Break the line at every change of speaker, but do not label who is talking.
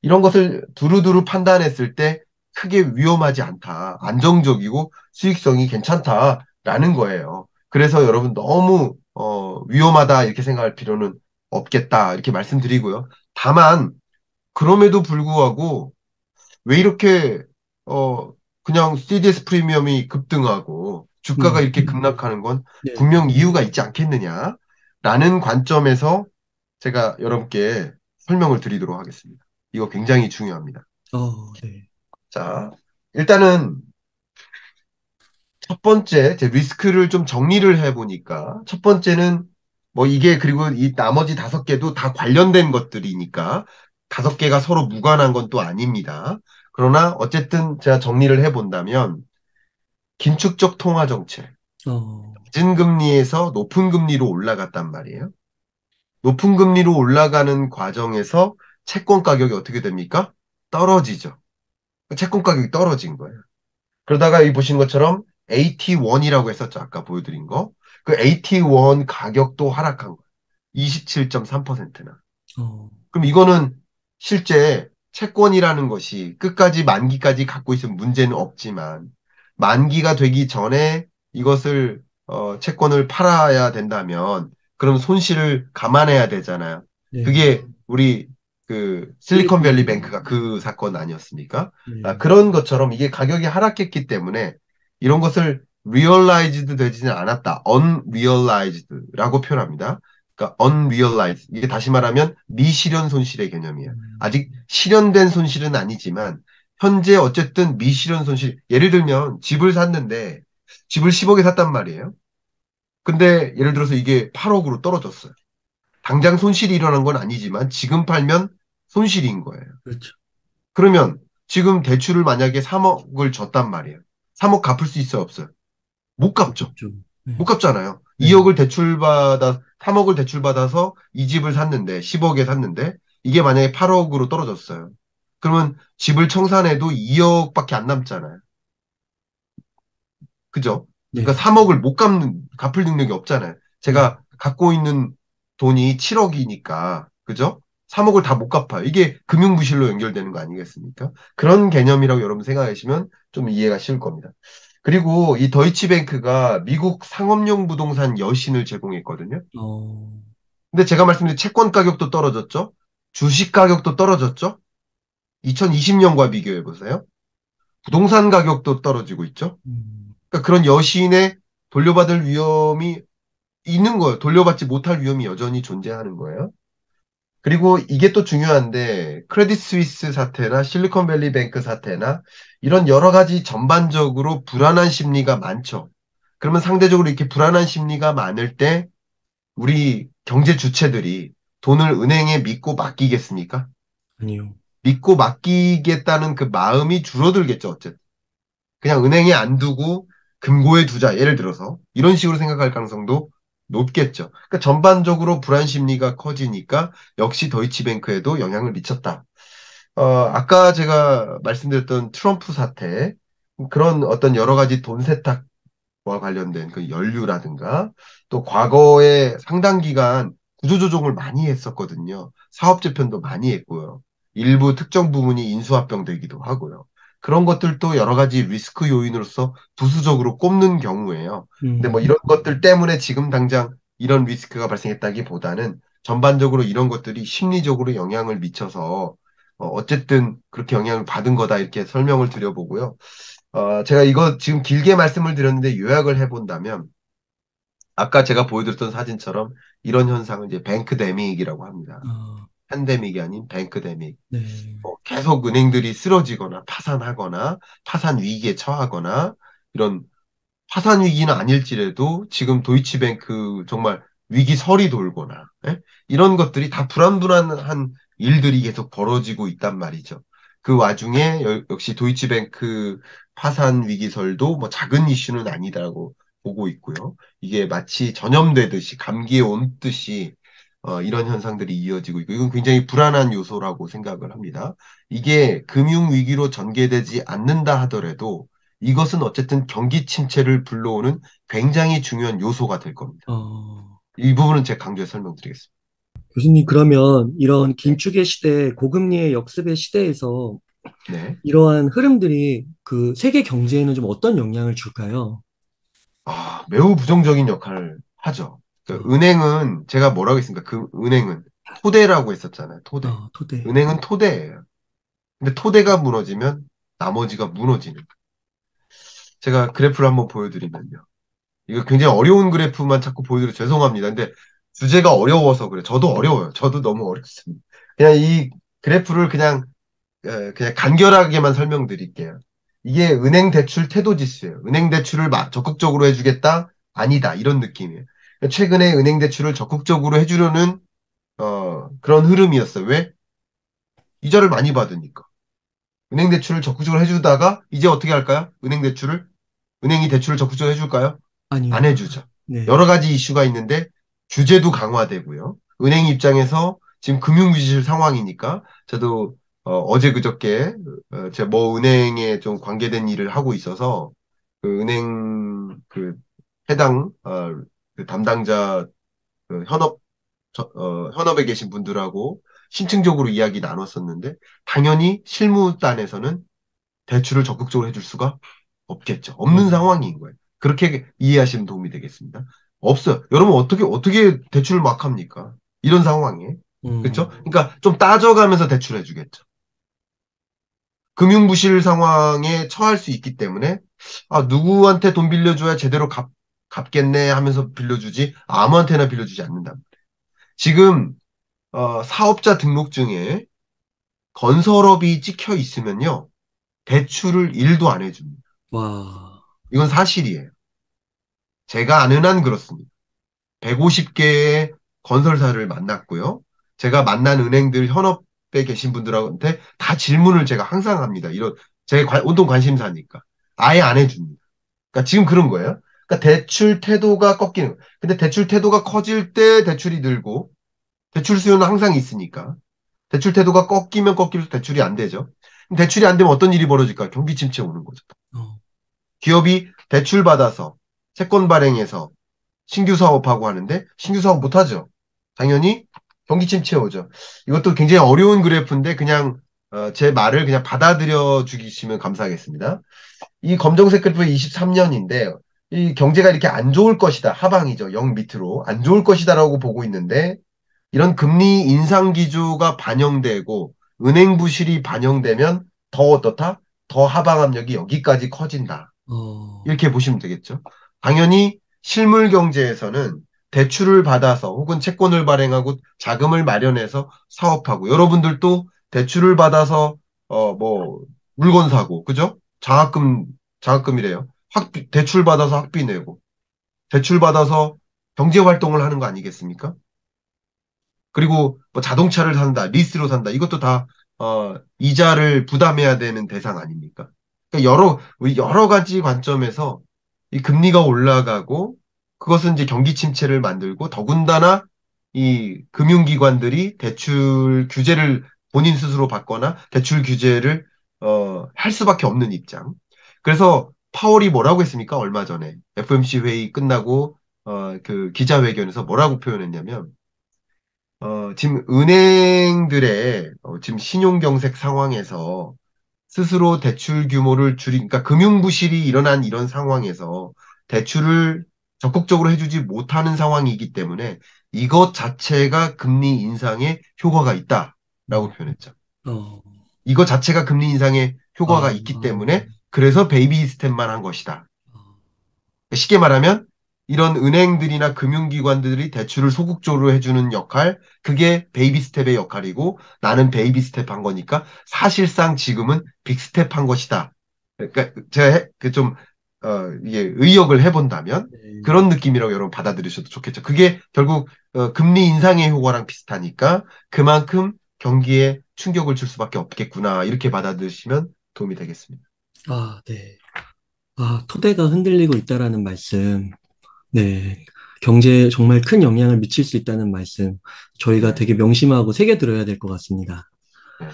이런 것을 두루두루 판단했을 때 크게 위험하지 않다. 안정적이고 수익성이 괜찮다라는 거예요. 그래서 여러분 너무 위험하다 이렇게 생각할 필요는 없겠다 이렇게 말씀드리고요. 다만 그럼에도 불구하고 왜 이렇게 어 그냥 CDS 프리미엄이 급등하고 주가가
음,
이렇게 급락하는 건
네.
분명 이유가 있지 않겠느냐라는 관점에서 제가 여러분께 설명을 드리도록 하겠습니다. 이거 굉장히 중요합니다.
네.
자, 일단은 첫 번째, 제 리스크를 좀 정리를 해보니까, 첫 번째는 뭐 이게 그리고 이 나머지 다섯 개도 다 관련된 것들이니까, 다섯 개가 서로 무관한 건 또 아닙니다. 그러나 어쨌든 제가 정리를 해본다면, 긴축적 통화 정책,
어,
낮은 금리에서 높은 금리로 올라갔단 말이에요. 높은 금리로 올라가는 과정에서 채권 가격이 어떻게 됩니까? 떨어지죠. 채권 가격이 떨어진 거예요. 그러다가 이 보신 것처럼 AT1이라고 했었죠. 아까 보여드린 거. 그 AT1 가격도 하락한 거예요. 27.3%나.
어,
그럼 이거는 실제 채권이라는 것이 끝까지 만기까지 갖고 있으면 문제는 없지만 만기가 되기 전에 이것을 채권을 팔아야 된다면 그럼 손실을 감안해야 되잖아요.
네.
그게 우리 그 실리콘밸리
실리콘,
뱅크가 그 사건 아니었습니까? 아,
네.
그런 것처럼 이게 가격이 하락했기 때문에 이런 것을 realized 되지는 않았다. unrealized라고 표현합니다. 그러니까 unrealized. 이게 다시 말하면 미실현 손실의 개념이에요.
음,
아직 실현된 손실은 아니지만 현재 어쨌든 미실현 손실. 예를 들면 집을 샀는데 집을 10억에 샀단 말이에요. 근데 예를 들어서 이게 8억으로 떨어졌어요. 당장 손실이 일어난 건 아니지만 지금 팔면 손실인 거예요.
그렇죠.
그러면 지금 대출을 만약에 3억을 줬단 말이에요. 3억 갚을 수 있어요, 없어요? 못 갚죠.
좀,
못
네.
갚잖아요.
네.
2억을 대출받아, 3억을 대출받아서 이 집을 샀는데, 10억에 샀는데, 이게 만약에 8억으로 떨어졌어요. 그러면 집을 청산해도 2억밖에 안 남잖아요. 그죠? 그러니까
네.
3억을 못 갚을 능력이 없잖아요.
네.
제가 갖고 있는 돈이 7억이니까, 그죠? 3억을 다 못 갚아요. 이게 금융부실로 연결되는 거 아니겠습니까? 그런 개념이라고 여러분 생각하시면 좀 이해가 쉬울 겁니다. 그리고 이 더이치뱅크가 미국 상업용 부동산 여신을 제공했거든요.
어,
근데 제가 말씀드린 채권 가격도 떨어졌죠? 주식 가격도 떨어졌죠? 2020년과 비교해 보세요. 부동산 가격도 떨어지고 있죠?
음,
그러니까 그런 여신에 돌려받을 위험이 있는 거예요. 돌려받지 못할 위험이 여전히 존재하는 거예요. 그리고 이게 또 중요한데 크레딧 스위스 사태나 실리콘밸리 뱅크 사태나 이런 여러 가지 전반적으로 불안한 심리가 많죠. 그러면 상대적으로 이렇게 불안한 심리가 많을 때 우리 경제 주체들이 돈을 은행에 믿고 맡기겠습니까?
아니요.
믿고 맡기겠다는 그 마음이 줄어들겠죠, 어쨌든. 그냥 은행에 안 두고 금고에 두자, 예를 들어서. 이런 식으로 생각할 가능성도 높겠죠. 그러니까 전반적으로 불안 심리가 커지니까 역시 더이치뱅크에도 영향을 미쳤다. 아까 제가 말씀드렸던 트럼프 사태, 그런 어떤 여러 가지 돈 세탁 와 관련된 그 연류라든가 또 과거에 상당 기간 구조조정을 많이 했었거든요. 사업 재편도 많이 했고요. 일부 특정 부문이 인수합병되기도 하고요. 그런 것들도 여러 가지 리스크 요인으로서 부수적으로 꼽는 경우에요. 근데 뭐
음,
이런 것들 때문에 지금 당장 이런 리스크가 발생했다기보다는 전반적으로 이런 것들이 심리적으로 영향을 미쳐서 어쨌든 그렇게 영향을 받은 거다 이렇게 설명을 드려보고요. 제가 이거 지금 길게 말씀을 드렸는데 요약을 해본다면, 아까 제가 보여드렸던 사진처럼 이런 현상을 이제 뱅크데믹이라고 합니다.
아,
팬데믹이 아닌 뱅크데믹.
네.
계속 은행들이 쓰러지거나 파산하거나 파산 위기에 처하거나 이런 파산 위기는 아닐지라도 지금 도이치뱅크 정말 위기설이 돌거나 이런 것들이 다 불안불안한 일들이 계속 벌어지고 있단 말이죠. 그 와중에 역시 도이치뱅크 파산 위기설도 뭐 작은 이슈는 아니다라고 보고 있고요. 이게 마치 전염되듯이 감기에 온 듯이 이런 현상들이 이어지고 있고 이건 굉장히 불안한 요소라고 생각을 합니다. 이게 금융위기로 전개되지 않는다 하더라도 이것은 어쨌든 경기 침체를 불러오는 굉장히 중요한 요소가 될 겁니다.
어,
이 부분은 제가 강조해 설명드리겠습니다.
교수님, 그러면 이런
네.
긴축의 시대, 고금리의 역습의 시대에서
네.
이러한 흐름들이 그 세계 경제에는 좀 어떤 영향을 줄까요?
매우 부정적인 역할을 하죠. 그
어,
은행은 제가 뭐라고 했습니까? 그 은행은 토대라고 했었잖아요. 토대.
토대.
은행은 토대예요. 근데 토대가 무너지면 나머지가 무너지는. 제가 그래프를 한번 보여드리면요. 이거 굉장히 어려운 그래프만 자꾸 보여드려 죄송합니다. 근데 주제가 어려워서 그래. 저도 어려워요. 저도 너무 어렵습니다. 그냥 이 그래프를 그냥 간결하게만 설명드릴게요. 이게 은행 대출 태도 지수예요. 은행 대출을 적극적으로 해주겠다? 아니다. 이런 느낌이에요. 최근에 은행 대출을 적극적으로 해주려는 그런 흐름이었어요. 왜? 이자를 많이 받으니까. 은행 대출을 적극적으로 해주다가 이제 어떻게 할까요? 은행이 대출을 적극적으로 해줄까요? 안
아니요.
해주죠. 여러
네.
가지 이슈가 있는데 규제도 강화되고요. 은행 입장에서 지금 금융위기 상황이니까 저도 제 그저께 제가 뭐 은행에 좀 관계된 일을 하고 있어서 그 은행 그 해당 그 담당자 그 현업에 계신 분들하고 신층적으로 이야기 나눴었는데 당연히 실무단에서는 대출을 적극적으로 해줄 수가 없겠죠. 없는
어,
상황인 거예요. 그렇게 이해하시면 도움이 되겠습니다. 없어요. 여러분 어떻게 대출을 막 합니까? 이런 상황에. 그렇죠?
음,
그러니까 좀 따져가면서 대출해 주겠죠. 금융부실 상황에 처할 수 있기 때문에 누구한테 돈 빌려줘야 제대로 갚겠네 하면서 빌려주지 아무한테나 빌려주지 않는다. 지금 사업자 등록증에 건설업이 찍혀 있으면요. 대출을 1도 안 해줍니다.
와,
이건 사실이에요. 제가 아는 한 그렇습니다. 150개의 건설사를 만났고요. 제가 만난 은행들 현업에 계신 분들한테 다 질문을 제가 항상 합니다. 제 온통 관심사니까. 아예 안 해줍니다. 그러니까 지금 그런 거예요. 그러니까 대출 태도가 꺾이는 거예요. 근데 대출 태도가 커질 때 대출이 늘고 대출 수요는 항상 있으니까 대출 태도가 꺾이면 꺾일수록 대출이 안 되죠. 대출이 안 되면 어떤 일이 벌어질까? 경기 침체 오는 거죠.
어,
기업이 대출 받아서 채권 발행해서 신규 사업하고 하는데 신규 사업 못 하죠. 당연히 경기 침체 오죠. 이것도 굉장히 어려운 그래프인데 그냥 제 말을 그냥 받아들여 주시면 감사하겠습니다. 이 검정색 그래프 23년인데 이 경제가 이렇게 안 좋을 것이다. 하방이죠. 0 밑으로 안 좋을 것이다라고 보고 있는데 이런 금리 인상 기조가 반영되고 은행 부실이 반영되면 더 어떻다? 더 하방 압력이 여기까지 커진다.
어,
이렇게 보시면 되겠죠. 당연히 실물 경제에서는 대출을 받아서 혹은 채권을 발행하고 자금을 마련해서 사업하고 여러분들도 대출을 받아서 뭐 물건 사고 그죠? 장학금이래요. 대출 받아서 학비 내고 대출 받아서 경제 활동을 하는 거 아니겠습니까? 그리고 뭐 자동차를 산다, 리스로 산다. 이것도 다 이자를 부담해야 되는 대상 아닙니까? 그러니까 우리 여러 가지 관점에서 이 금리가 올라가고 그것은 이제 경기 침체를 만들고 더군다나 이 금융기관들이 대출 규제를 본인 스스로 받거나 대출 규제를 할 수밖에 없는 입장. 그래서 파월이 뭐라고 했습니까? 얼마 전에 FOMC 회의 끝나고 그 기자회견에서 뭐라고 표현했냐면 지금 은행들의 지금 신용경색 상황에서 스스로 대출 규모를 그러니까 금융부실이 일어난 이런 상황에서 대출을 적극적으로 해주지 못하는 상황이기 때문에 이것 자체가 금리 인상에 효과가 있다라고
어,
표현했죠.
어,
이것 자체가 금리 인상에 효과가
아,
있기 때문에 그래서 베이비 스텝만 한 것이다.
아,
쉽게 말하면 이런 은행들이나 금융기관들이 대출을 소극적으로 해주는 역할, 그게 베이비 스텝의 역할이고 나는 베이비 스텝 한 거니까 사실상 지금은 빅 스텝 한 것이다. 그러니까 제가 그좀 이게 의역을 해본다면
네.
그런 느낌이라고 여러분 받아들이셔도 좋겠죠. 그게 결국 금리 인상의 효과랑 비슷하니까 그만큼 경기에 충격을 줄 수밖에 없겠구나 이렇게 받아들이시면 도움이 되겠습니다.
네. 토대가 흔들리고 있다라는 말씀. 네. 경제에 정말 큰 영향을 미칠 수 있다는 말씀. 저희가
네.
되게 명심하고 새겨들어야 될 것 같습니다.
네.